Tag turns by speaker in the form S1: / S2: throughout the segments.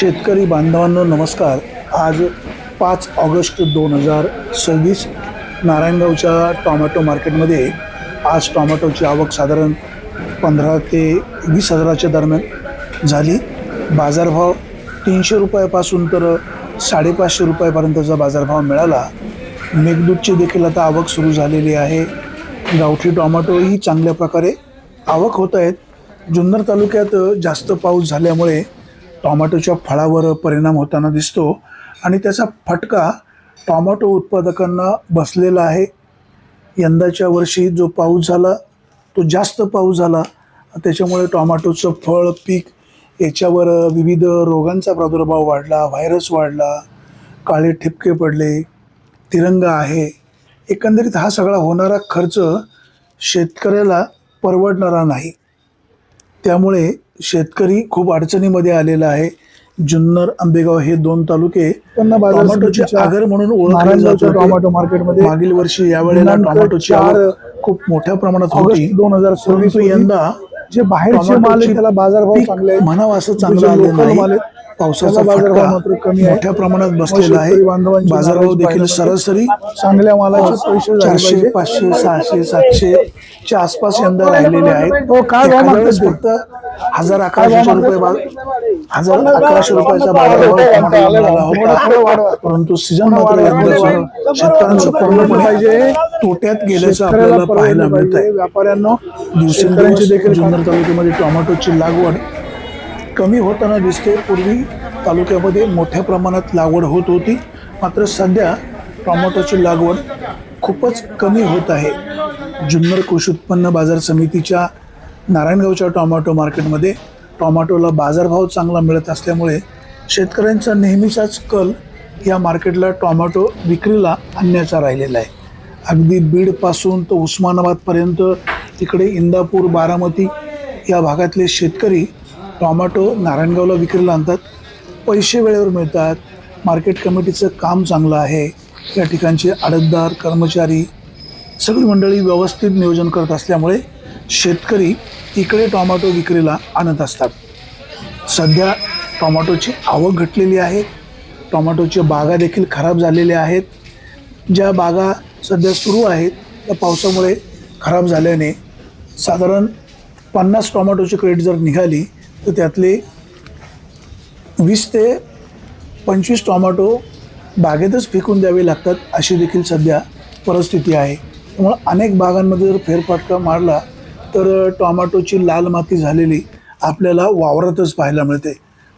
S1: शेतकरी बांधवांनो नमस्कार। आज 5 ऑगस्ट 2026 नारायणगावच्या टोमॅटो मार्केटमध्ये आज टोमॅटोची आवक साधारण 15 ते 20 हजाराच्या दरम्यान झाली। बाजारभाव 300 रुपयापासून तर 550 रुपयापर्यंतचा बाजारभाव मिळाला। मेघदूतची देखील आता आवक सुरू झालेली आहे। गावठी टोमॅटोही चांगल्या प्रकारे आवक होत आहेत। जुन्नर तालुक्यात जास्त पाऊस झाल्यामुळे टोमॅटोच्या फळावर परिणाम होताना दिसतो आणि त्याचा फटका टोमॅटो उत्पादकांना बसलेला आहे। यंदाच्या वर्षी जो पाऊस झाला तो जास्त पाऊस झाला, त्याच्यामुळे टोमॅटोचं फळ पीक याच्यावर विविध रोगांचा प्रादुर्भाव वाढला, व्हायरस वाढला, काळे ठिपके पडले, तिरंगा आहे। एकंदरीत हा सगळा होणारा खर्च शेतकऱ्याला परवडणारा नाही। त्यामुळे शेतकरी खूप अडचणीमध्ये आलेला आहे। जुन्नर आंबेगाव हे 2 तालुके टोमॅटोचे आगर म्हणून ओळखले जातात। टोमॅटो मार्केटमध्ये मागील वर्षी यावेळेला टोमॅटोची आवक खूप मोठ्या प्रमाणात होती। 2026 यंदा जे बाहेरचे माल त्याला बाजारभाव चांगले म्हणावा असं चांगलं आले नाही। पावसाचा बाजारभाव मात्र कमी मोठ्या प्रमाणात बसलेला आहे। बाजारभाव देखील सरासरी चांगल्या मालाचे पैसे 400, 500, 600, 700 च्या आसपास यंदा राहिलेले आहेत। फक्त 1100 रुपये 1100 रुपयाचा बाजारभाव मिळाला होता, परंतु सीझन मात्र यंदा शेतकऱ्यांचं पूर्णपणे तोट्यात गेल्याचं आपल्याला पाहायला मिळतंय। व्यापाऱ्यांनो दिवसेंदिवस देखील जुन्नर तालुक्यामध्ये टोमॅटोची लागवड कमी होताना दिसते। पूर्वी तालुक्यामध्ये मोठ्या प्रमाणात लागवड होत होती, मात्र सध्या टोमॅटोची लागवड खूपच कमी होत आहे। जुन्नर कृषी उत्पन्न बाजार समितीच्या नारायणगावच्या टोमॅटो मार्केटमध्ये टोमॅटोला बाजारभाव चांगला मिळत असल्यामुळे शेतकऱ्यांचा नेहमीचाच कल या मार्केटला टोमॅटो विक्रीला आणण्याचा राहिलेला आहे। अगदी बीडपासून तर उस्मानाबादपर्यंत इकडे इंदापूर, बारामती या भागातले शेतकरी टोमॅटो नारायणगावला विक्रीला आणतात। पैसे वेळेवर मिळतात, मार्केट कमिटीचं काम चांगलं आहे। या ठिकाणचे आडतदार, कर्मचारी सगळी मंडळी व्यवस्थित नियोजन करत असल्यामुळे शेतकरी इकडे टोमॅटो विक्रीला आणत असतात। सध्या टोमॅटोची आवक घटलेली आहे। टोमॅटोच्या बागा देखील खराब झालेल्या आहेत। ज्या बागा सध्या सुरू आहेत त्या पावसामुळे खराब झाल्याने साधारण 50 टोमॅटोची क्रेट जर निघाली तर त्यातले 20 ते 25 टोमॅटो बागेतच फेकून द्यावे लागतात, अशी देखील सध्या परिस्थिती आहे। त्यामुळे अनेक बागांमध्ये जर फेरफटका मारला तर टोमॅटोची लाल माती झालेली आपल्याला वावरातच पाहायला मिळते।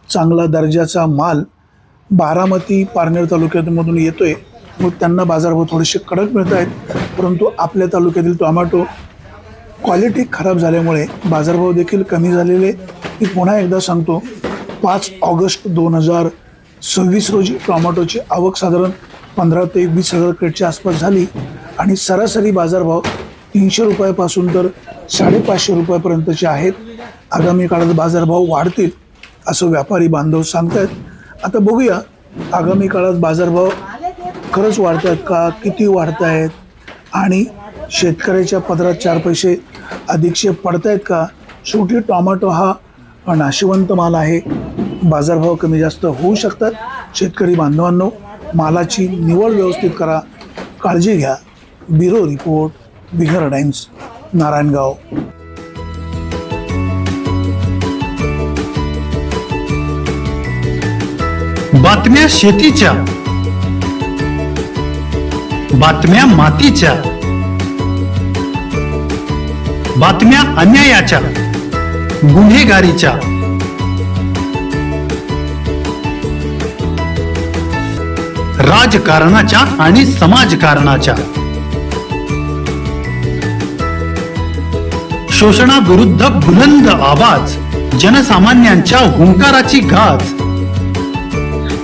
S1: चांगला दर्जाचा माल बारामती, पारनेर तालुक्यामधून येतोय, मग त्यांना बाजारभाव थोडेसे कडक मिळत आहेत, परंतु आपल्या तालुक्यातील टोमॅटो क्वालिटी खराब झाल्यामुळे बाजारभाव देखील कमी झालेले। मी पुन्हा एकदा सांगतो, 5 ऑगस्ट 2026 रोजी टोमॅटोची आवक साधारण 15 ते 20 हजार क्रेटच्या आसपास झाली आणि सरासरी बाजारभाव 300 रुपयापासून तर 550 रुपयापर्यंतचे आहेत। आगामी काळात बाजारभाव वाढतील असं व्यापारी बांधव सांगतात। आता बघूया आगामी काळात बाजारभाव खरंच वाढत आहेत का, किती वाढत आहेत आणि शेतकऱ्याच्या पदरात 4 पैसे अधिकचे पडत आहेत का। शेवटी टोमॅटो हा नाशिवंत माल आहे, बाजारभाव कमी जास्त होऊ शकतात। शेतकरी बांधवांनो मालाची निवड व्यवस्थित करा, काळजी घ्या। ब्युरो रिपोर्ट, विघर टाइम्स, नारायणगाव।
S2: बातम्या शेतीच्या, बातम्या मातीच्या, बातम्या अन्यायाच्या, गुन्हेगारीच्या, राजकारणाच्या आणि समाजकारणाच्या, शोषणाविरुद्ध बुलंद आवाज, जनसामान्यांच्या हुंकाराची गाज,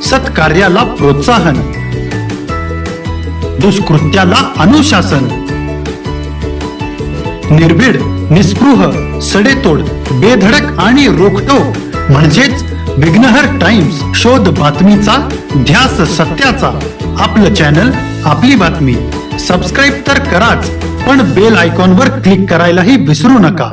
S2: सत्कार्याला प्रोत्साहन, दुष्कृत्याला अनुशासन, निर्भीड, निस्पृह, सडेतोड, बेधडक आणि रोखटोक म्हणजेच विघ्नहर टाइम्स। शोध बातमीचा, ध्यास सत्याचा। आपलं चॅनल, आपली बातमी। सबस्क्राईब तर कराच, पण बेल आयकॉनवर क्लिक करायलाही विसरू नका।